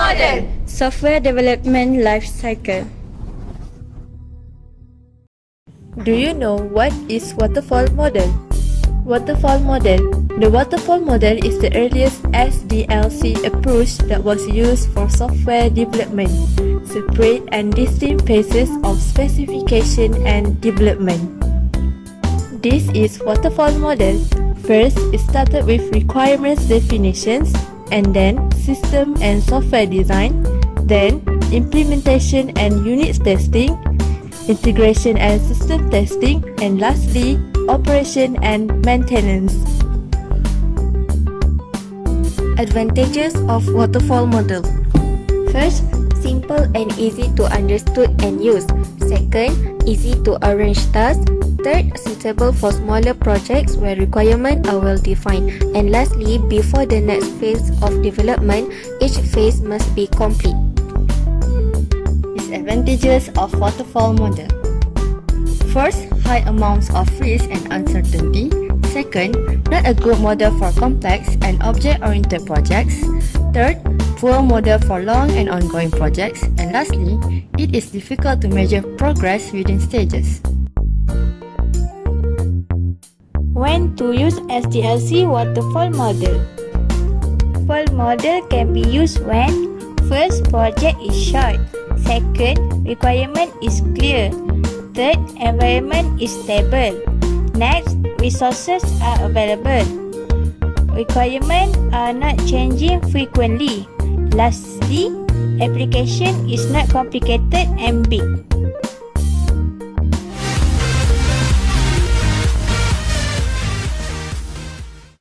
Model. Software Development Life Cycle. Do you know what is waterfall model? Waterfall model. The waterfall model is the earliest SDLC approach that was used for software development, separate and distinct phases of specification and development. This is waterfall model. First, it started with requirements definitions, and then system and software design, then implementation and unit testing, integration and system testing, and lastly, operation and maintenance. Advantages of waterfall model. First, simple and easy to understood and use. Second, easy to arrange tasks. Third, suitable for smaller projects where requirements are well defined. And lastly, before the next phase of development, each phase must be complete. Disadvantages of waterfall model. First, high amounts of risk and uncertainty. Second, not a good model for complex and object-oriented projects. Third, poor model for long and ongoing projects. And lastly, it is difficult to measure progress within stages. When to use SDLC waterfall model? Waterfall model can be used when first, project is short. Second, requirement is clear. Third, environment is stable. Next, resources are available. Requirements are not changing frequently. Lastly, application is not complicated and big.